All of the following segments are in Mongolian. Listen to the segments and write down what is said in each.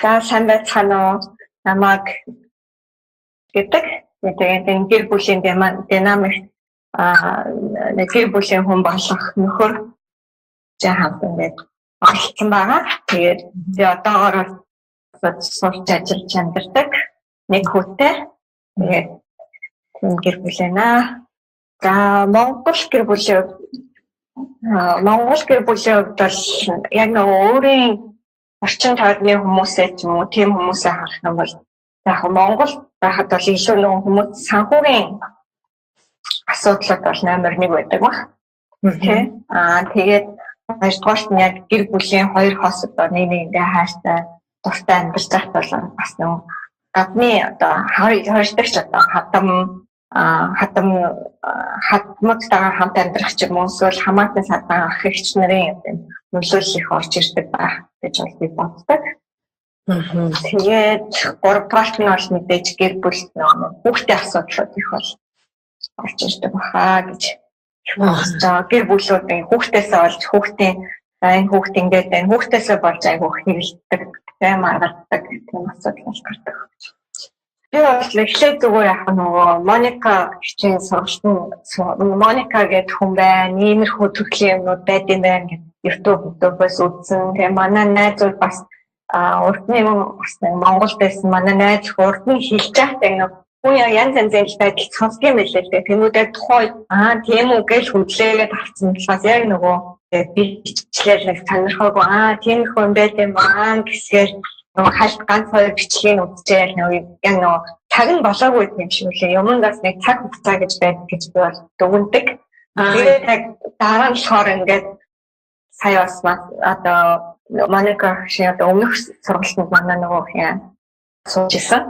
За сайн байцгаана уу? Намайг гэдэг. Тэгээд энэ гэр бүлийн динамик нэг гэр бүлийн хүн болох нөхөр хамт ингээд олсон байгаа. Тэгээд одоогоор сурч ажиллаж амьдардаг нэг хүүтэй. Тэгээд гэр бүлэнэ. За Монгол гэр бүлийн бол яг нэг өөрийн орчин тойрны хүмүүсээ ч юм уу тийм хүмүүсээ харах юм бол яг Монгол байхад бол илүү нэг хүмүүс санхүүгийн асуудлууд бол номер 1 байдаг баг. Тэгээд хоёрдугаарт нь яг гэр бүлийн хоёр хос одоо нэг ингээ хайртай дуртай амьдарч байх бол бас нэг гадны одоо хоёрдогч одоо хадмуудтайгаа хамт амьдрах ч юм уу эсвэл хамаатан садан ах эгч нарын нөлөөлөл их орж ирдэг байх гэж би боддог. Тэгээд гуравдугаарт нь бол мэдээж гэр бүл хүүхдийн асуудлууд их бол орж ирдэг бахаа гэж бодож. Гэр бүлүүдийн хүүхдээсээ олж хүүхдийн энэ хүүхд ингээд энэ хүүхдээсээ болж айгу хэрэлдэг, маргадаг тийм асуудал гардаг. Би бол эхлээд зүгээр яг нөгөө Моника хичээн сургалтын Моника гэдэг хүн байна. Иймэрхүү төрлийн юмнууд байдсан байна гэдэг YouTube-өөс үзсэн. Тэгээ манай найзууд бас урдны бас Монголд байсан манай найз урдны хэлж байхдаа нэг хүн янз янзын байдал сонсдог юм билээ. Тэмүүдэд тухай тийм үү гэж хөдлөөгээд авсан болохоос яг нөгөө би бичлэр нэг сонирхоогүй тийм их юм байт юм гэсгээр нөгөө хальт ганц хоёр бичлэгийг үзчихээл яг нөгөө цаг нь болоогүй юм шиг үлээ. Юмдаас нэг цаг хугацаа гэж байдаг гэж би бол дүгндэг. Тэгээд яг дараа нь болохоор ингээд сая бас одоо Моника шиг одоо өмнөх сургалтанд манай нөгөө суужсэн.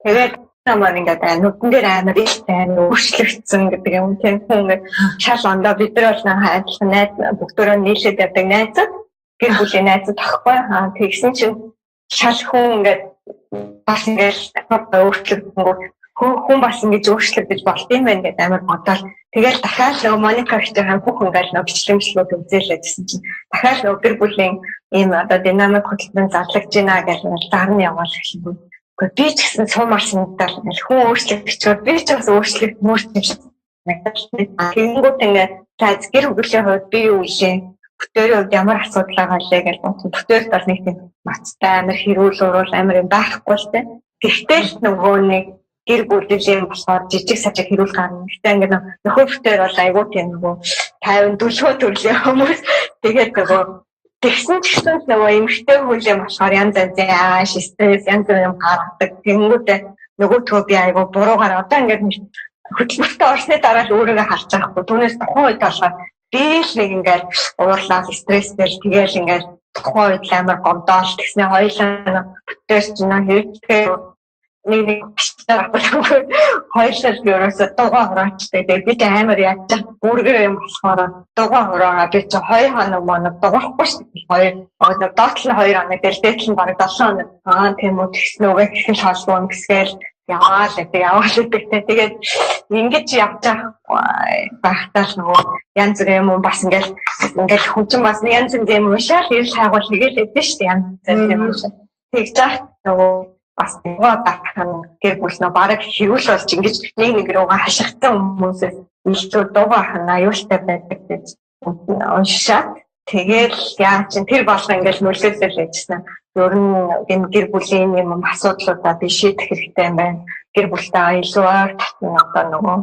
Тэгээд намайг ингээд нүдэн дээр амар ихтэй өөрчлөгдсөн гэдэг юм тийм хүн шал ондоо бид нар бол хайдлах найз бүгдөө нийлээд байдаг найзууд гэр бүлийн найзууд тахгүй тэгсэн чинь шал хүн ингээд бас ингээд өөрчлөгдөнгөө хүн бас ингэж өөрчлөгдөж болт юм байна гэдэг амар бодоод тэгэл дахиад нөгөө Моника ихтэй бүх ингээд нөгөө бичлэмжлүүд үзээлээ гэсэн чинь дахиад нөгөө гэр бүлийн ийм одоо динамик хөдөлмөрөнд зарлагдж байна гэж дарны яваал хэлсэн. Би ч гэсэн сумарсандаа хүн өөрчлөгдөж би ч бас өөрчлөгдмөр юм шиг надад тэгэнгүүт ингээд гэр бүлийн хувьд би юу илээ бүтээрийн хувьд ямар асуудал байгаа лээ гэж бодсон. Бүтээр бол нэг тийм мацтай амар хэрүүл уруул амар юм байхгүй л дээ. Гэхдээ л нөгөө нэг гэр бүлийн болохоор жижиг сажиг хэрүүл гарна. Гэхдээ ингээд нөхөр бүтээр бол айгүй тийм нөгөө 50 40 төрлийн хүмүүс тэгээд нөгөө тэгсэн ч гэсэн нөгөө эмэгтэй хүлээн болохоор янз янзын стресс янз бүр юм гаргадаг. Тэнгүүтээ нөгөө төө би айгүй буруугаар одоо ингээд хөдөлмөртөө орсны дараа л өөрийгөө харж байхгүй. Түүнээс тухайн үед болохоор би л нэг ингээд уурлаад стресстэй тэгэл ингээд тухайн үед амар гомдоол тэгснэ хоёулаа бүтээс чинь хэрэгтэй нэг хоёулаа ерөөсө дугаа хураачтай. Тэгээд би амар яаж бүргээ юм болохоор дугаа хураагаа би чи 2 хоног моног дугаахгүй шүү дээ. Доотлон 2 хоног дээдл нь бараг 7 хоног тийм үү тэгснэ үгээ ихэнх хаалгуун гэсгээл яваал тэгээд ингэж явж байхдаа л нөгөө янз бүр юм бас ингээл хүн чинь бас янз бүр юм уушаал ирэл хайгуул хийгээд байдаг шүү дээ янз бүр юм шиг. Тэгж нөгөө бас нөгөө гэр бүл нөө бараг хэрүүл болж ингэж нэг рүүгээ хашигтай хүмүүсээс илүү дугаа хана аюултай байдаг гэж уншаад тэгэл яа чин тэр болго ингээл нөлөөлөл хийжсэн. Ер нь энэ гэр бүлийн юм асуудлуудаа би шийдэх хэрэгтэй юм байна. Гэр бүлтэй илүү ойр татна одоо нөгөө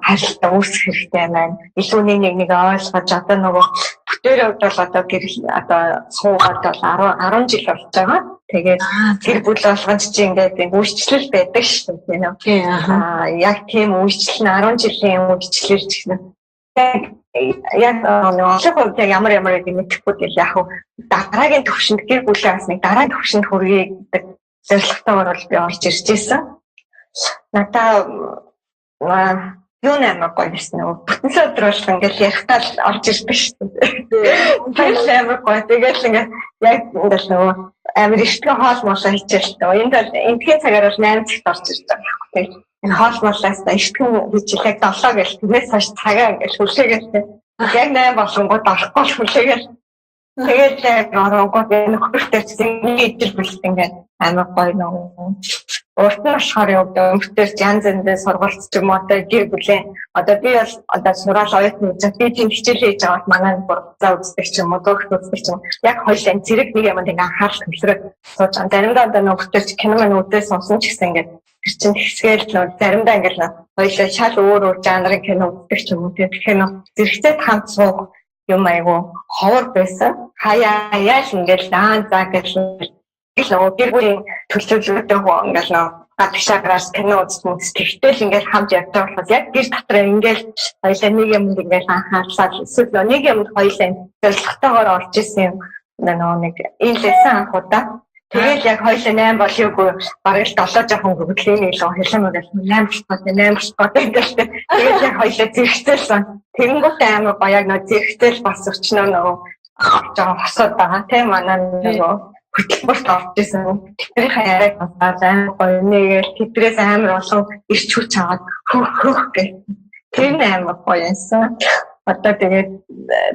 харилцаа үүсгэх хэрэгтэй юм байна. Илүү нэг ойлгож одоо нөгөө бүтээрээ бол одоо гэр одоо суугаад бол 10 жил болж байгаа. Тэгээд гэр бүл болгонд чи ингээд үйлчлэл байдаг шүү дээ. Яг тийм үйлчлэл нь 10 жилийн үйлчлэл ч гэсэн яг нөгөө ямар гэдэг мэдэхгүй л яг дараагийн төвшөнд гэр бүлээ бас нэг дараагийн төвшөнд хүргэе гэдэг зорилготойгоор бол би орж ирж байсан. Надаа юу нэмэр гоё байсан нөгөө бүтэн өдөр болох ингээл ярихтаа л орж ирдэг шүү дээ. Тэгэл амар гоё тэгэл ингээд яг ингээл нөгөө амар ихтгэн хоол моолоо хийчихэл тоо. Эндхийн цагаар бол 8 цагт орж ирж байгаа юм байна. Энэ хоол моолоос ихтгэн хийчихлээ 7 гэл тэрнээс хойш цагаа ингээл хүлээгээл. Яг 8 болгонгууд орохгүй хүлээгээл. Тэгээд яг оронгууд нөхөртэй зингийн ижил бүлт ингээд амар гоё нөө. Урд нь болохоор өвдөлтөөр янз янзын сургалт ч юм уу одоо гэр бүлээ одоо би бол одоо сураал оюутны үзэг би тийм хичээл хийж байгаад манай бурцаа үздэг ч юм уу дөрөвт үздэг ч юм яг хоёлын зэрэг нэг юмд ингээд анхаарал төвлөрөөд сууж байгаа. Заримдаа одоо нөхөртэй кино мань үзээс сонсон ч гэсэн ингээд тэр чинь хэсгээл нөө заримдаа ингээд хоёлоо шал өөр жанрын кино үздэг ч юм уу тэгэхээр нөө зэрэгцээ хамт суух юм айгу ховор байсан. Хаяа яаш ингээд за гэж нөгөө гэр бүлийн төлөвлөлтөд ингээл нөгөө гадагшаагаас кино үзсэн сэтгэлтэй ингээл хамт явж байгаа болохоос яг гэр дотор ингээл хоёлаа нэг юмд ингээл анхаарлаа эсвэл нэг юмд хоёлаа зорилготойгоор орж исэн юм нөгөө нэг энэ лэсэн анхудаа тэгэл яг хоёлаа 8 болоогүй бараг л 7 жоохон хөвгөлийн илүү хэлэмээр 8 болоод ингээл тэгэл яг хоёлаа зэрэгцээлсэн тэгэнгүүт амар гоё яг нөгөө зэрэгцээл бас өчнөө нөгөө жоо хосоод байгаа тийм манай нөгөө хөтөлбөрт орж исэн. Тэдний хаяараа басаад амар гоё нэгээл тэдрээс амар олон ирч хүч аваад хөх гэх. Тэр амар гоё юмсан. Одоо тэгээд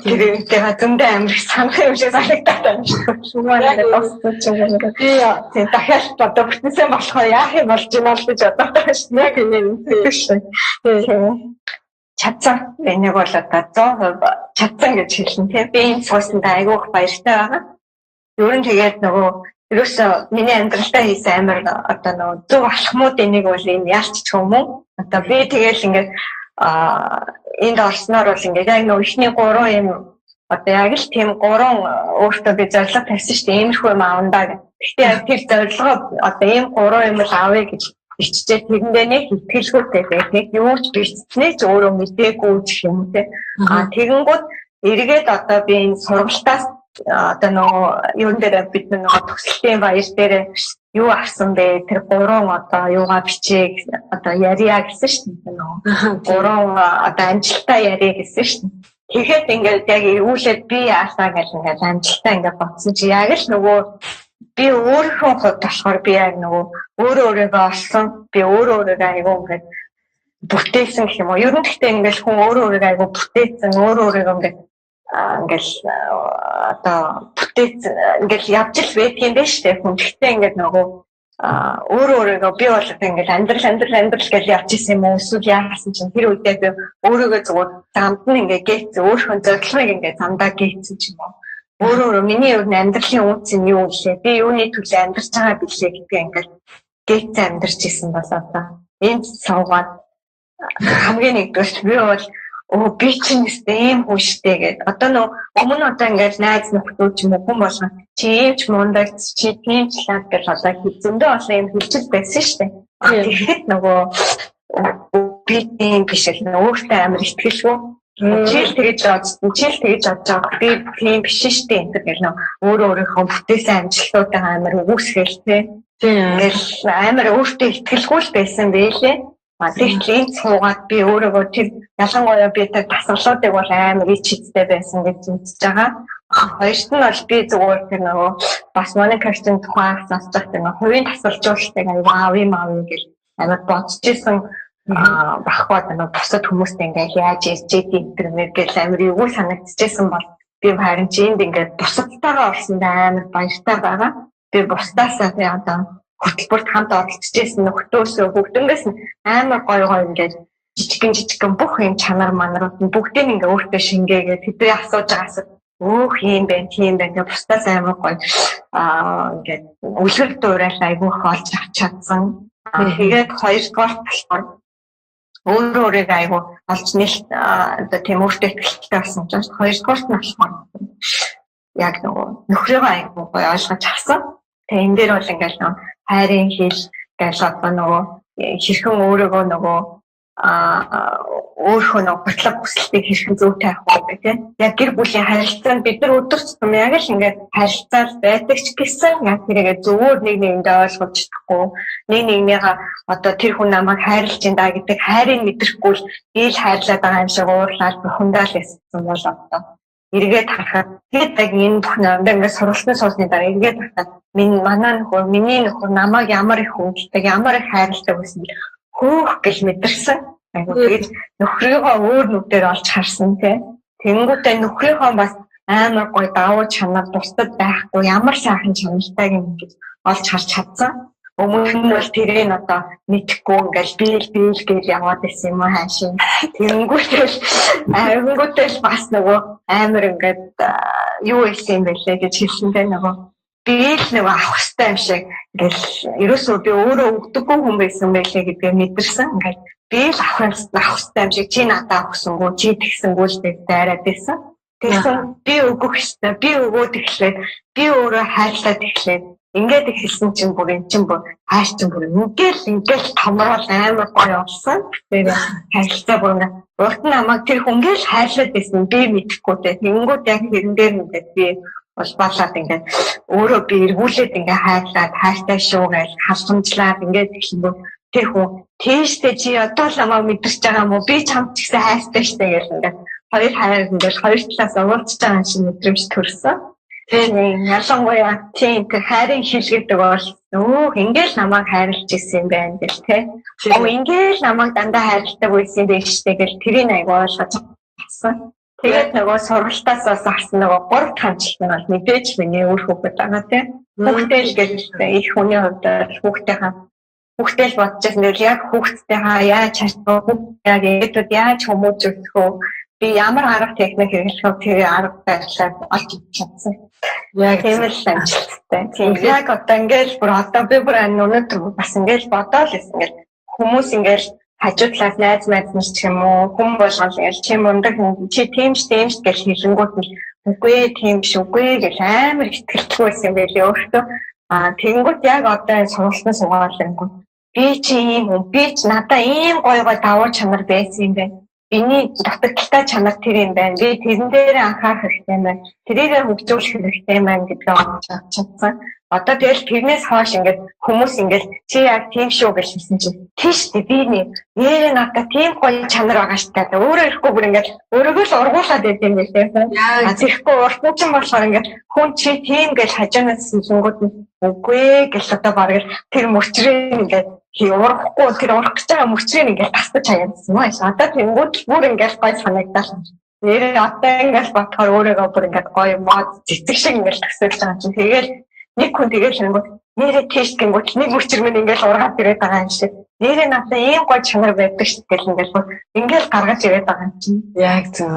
тэр үедээ хатундаа амар санах юм шиг санагдаад байна. Шугаараа тосч байгаа. Тийм дахиад одоо бүтэнсэн болохоор яах юм болж байна л гэж бодоод байгаа шнэ. Яг юм тийм. Чадсан. Энийг бол одоо 100% чадсан гэж хэлнэ тийм. Би энэ суусандаа айгүйх баяртай байгаа. Ер нь тэгээд нөгөө ерөөсөө миний амьдралдаа хийсэн амар одоо нөгөө зөв алхмуудын нэг бол энэ яалч ч юм уу. Одоо би тэгэл ингээд энд орсноор бол ингээд яг нөгөө ихний 3 юм одоо яг л тийм 3 өөртөө би зорилго тавьсан шүү дээ. Иймэрхүү юм аавндаа гэх. Гэхдээ яг тэр зорилгоо одоо ийм 3 юм л авъя гэж иччээ тэрэндээ нэг ихтгэлгүйтэй байх. Нэг юу ч бичснээ ч өөрөө мэдээгүй ч юм те. Тэгэнгүүт эргээд одоо би энэ сургалтаас одоо нөгөө юун дээр бид нөгөө төгсөлтийн баяр дээр юу авсан бэ? Тэр 3 одоо юугаа бичээ одоо ярья гэсэн шүү дээ. Нөгөө 3 одоо амжилтаа ярья гэсэн шүү дээ. Тэгэхэд ингээд яг үүлээд би яасаа гэж ингээд амжилтаа ингээд бодсон чи яг л нөгөө би өөрийнхөө хувьд болохоор би яг нөгөө өөрийгөө олсон. Би өөрийгөө айгүй ингээд бүтээсэн гэх юм уу. Ер нь гэхдээ ингээд хүн өөрийгөө айгүй бүтээсэн, өөрийгөө ингээл одоо бүтээсэн ингээл явж л байдаг юм байна шүү дээ. Хүн гэхдээ ингээд нөгөө өөрийгөө би бол ингээл амьдрал гэж явж исэн юм уу? Эсвэл яасан чинь тэр үедээ би өөрийгөө зүгээр замд нь ингээд гээцсэн, өөрийнхөө зорилгыг ингээд замдаа гээцсэн ч юм уу. Өөрөө миний ер нь амьдралын үнц нь юу вэ? Би юуны төлөө амьдарч байгаа билээ гэдгээ ингээд гээцсэн амьдарч исэн болоо та. Энд суугаад хамгийн нэгдүгээр би бол би чинь ийм хүн штэ гэдэг. Одоо нөө өмнө одоо ингээд найз нөхдөд ч юм уу хүн болгоо чи ийм ч мундаг чи тийм ч лаг гэж одоо зөндөө олон юм хэлчихэл байсан штэ. Тэгэхэд нөгөө би тийм биш л өөртөө амар ихтгэлгүй. Чил тэгэж бодож би тийм биш штэ энэ гэл нөө өөрийнхөө бүтээсэн амжилтуудаа амар өгөөсгөл тээ. Тэгэл амар өөртөө ихтгэлгүй л байсан байлээ. Тэгэхээр энэ цуугаад би өөрийгөө тэр ялангуяа би тэр тасгалуудыг бол амар ичтэй байсан гэж үзэж байгаа. Хоёрт нь бол би зүгээр тэр нөгөө бас манай картын тухайн асууж байгаа тэр хувийн тасгалжуулалтыг аав юм гэж амар бодож исэн бахваад нөгөө бусад хүмүүстэй ингээ яаж ирчээд интернет гэл амар юу санагдчихсэн бол би харин чи энд ингээ бусадтайгаа орсондоо амар баяртай байгаа. Би бусдаасаа тий одоо хөтөлбөрт хамт оролцожсэн нөхдөөсөө бүгднгээс амар гоё ингээд жижигэн бүх юм чанар манарууд нь бүгдийг ингээ өөртөө шингээгээд тэдний асууж байгаас өөх юм бэ тийм бэ ингээ бусдаас амар гоё ингээд үлгэр дуурайл айгүйх олж авч чадсан. Тэгээд хоёрдугаар болохоор өөрөөрөө айгүй олж нэлт одоо тийм өөртөө ихтэй болсон ч хоёрдугаарт нь болохоор яг нөгөө нөхрийгөө айгүй гоё ойлгож авсан. Тэгээ энэ дээр бол ингээл нөгөө хайрын хэл гэж одоо нөгөө хэрхэн өөрийгөө нөгөө өөрхөн бодлого хүсэлтийг хэрхэн зөв тавих вэ гэх тийм. Яг гэр бүлийн харилцаанд бид нар өдөр тутам яг л ингээд харилцаал байдаг ч гэсэн яг тэрийгээ зөвөр нэг нэгэндээ ойлгож чадахгүй нэг нэгнийгаа одоо тэр хүн намайг хайрлаж байна гэдэг хайрыг мэдрэхгүй л ил хайрлаад байгаа юм шиг уурлаад бухимдаал байсан бол одоо эргээд харахад тэгээд яг энэ бүх намдаа ингээд сургалтын суусны дараа эргээд харахад манай нөхөр миний нөхөр намайг ямар их хүндэлдэг ямар их хайрладаг байсан хөөх гэж мэдэрсэн. Айгуу тэгээд нөхрийгөө өөр нүдээр олж харсан тийм. Тэнгүүтээ нөхрийнхөө бас амар гоё давуу чанар бусдад байхгүй ямар сайхан чанартайг ингэж олж харж чадсан. Өмнө нь бол тэрийг одоо мэдхгүй ингээл бийл гэж яваад байсан юм хаашаа. Тэнгүүтэл бас нөгөө амар ингээд юу хийсэн юм бэлээ гэж хэлсэнтэй нөгөө бийл нөгөө авах хэрэгтэй юм шиг ингээл ерөөсөө би өөрөө өгдөггүй хүн байсан байлээ гэдгээ мэдэрсэн. Ингээд бийл авах хэрэгтэй юм шиг чи надад өгсөнгөө чи тэгсэнгүү л дайраад байсан. Тэгсэн би өгөх хэрэгтэй. Би өгөөд эхлээд би өөрөө хайрлаад эхлээд ингээд ихэлсэн чинь бүр эн чинь бүр хайр чинь бүр ингээл томрол амар гоё болсон. Тэгээд хайрлаа бүр ингээд урд нь намайг тэр хүнгээл хайрлаад байсан би мэдэхгүй дээ. Тэнгүүд яг хэрэн дээр ингээд би бол балаад ингээд өөрөө би эргүүлээд ингээд хайрлаад хайртай шүү гэж хасамжлаад ингээд эхлэв. Тэр хүн тийштэй чи одоо л намайг мэдэрч байгаа юм уу? Би чамд ч гэсэн хайртай штэ гэж ингээд хоёр хайр ингээд хоёр талаас уулзж байгаа шиг мэдрэмж төрсөн. Тийм ялангуяа тийм хайрын хилгэдэг бол ингээл намайг хайрлаж ирсэн юм байна гэл тий. Ингээл намайг дандаа хайрладаг байсан байх штэ гэл тэрийг аяг ойлгож авсан. Тэгээд нөгөө сургалтаас бас авсан нөгөө 3 хамжилт нь бол мэдээж миний өөр хүүхэд байгаа тий. Хүүхдэл гэж их хүний хувьд хүүхдэл бодож байгаа яг хүүхдтэйгээ яаж харьцах вэ? Яг ඒдүүд яаж хүмүүжүүлэх вэ? Би ямар арга техник хэрэглэх вэ? Тэр арга барилаар олж чадсан. Яг тийм л амжилттай. Тийм яг одоо ингээл бүр одоо би бүр өнөөдөр бас ингээл бодоол ингээл хүмүүс ингээл хажуудлаас найз ч юм уу хүм болгоол ингээл чи мундаг чи тиймш гэж хэлэнгүүт нь үгүй тийм биш үгүй гэж амар ихтгэлгүй байсан байлээ өөртөө. Тэнгүүт яг одоо сургалтын сугаалангууд би чи надаа ийм гоё давуу чанар байсан юм байна. Биний дутагдaltaй чанар тэр юм байна. Би тэрэн дээр анхаарах хэрэгтэй юм байна. Тэрийгээ хөгжүүлэх хэрэгтэй юм байна гэдгээ олж чадсан. Одоо тэгэл тэрнээс хойш ингээд хүмүүс ингээд чи яг тийм шүү гэж хэлсэн чинь тийш би нэрээ надад тийм гоё чанар байгаа штэ. Өөрөө ирэхгүй бүр ингээд өөрийгөө л ургуулад байт юм байна тийм. Тэгэхгүй урт нь ч болохоор ингээд хүн чи тийм гэж хажуунаас хэлэнгүүд үгүй гэж одоо бараг тэр мөчрээ ингээд урахгүй тэр урах гэж байгаа мөчрийг ингээд тасдаж хаяадсан юм аа. Одоо тэнгууд бүр ингээд гоё санагдал. Нэрээ одоо ингээд бодохоор өөрийгөө бүр ингээд гоё мод цэцэг шиг ингээд төсөөлж байгаа чинь тэгэл нэг хүн тэгэл шингүүд нэрээ тийш гингүүт нэг мөчр минь ингээд ургаад ирээд байгаа юм шиг. Нэрээ надад ийм гоё чанар байдаг шүү дээ ингээд гаргаж ирээд байгаа юм чинь. Яг зөв.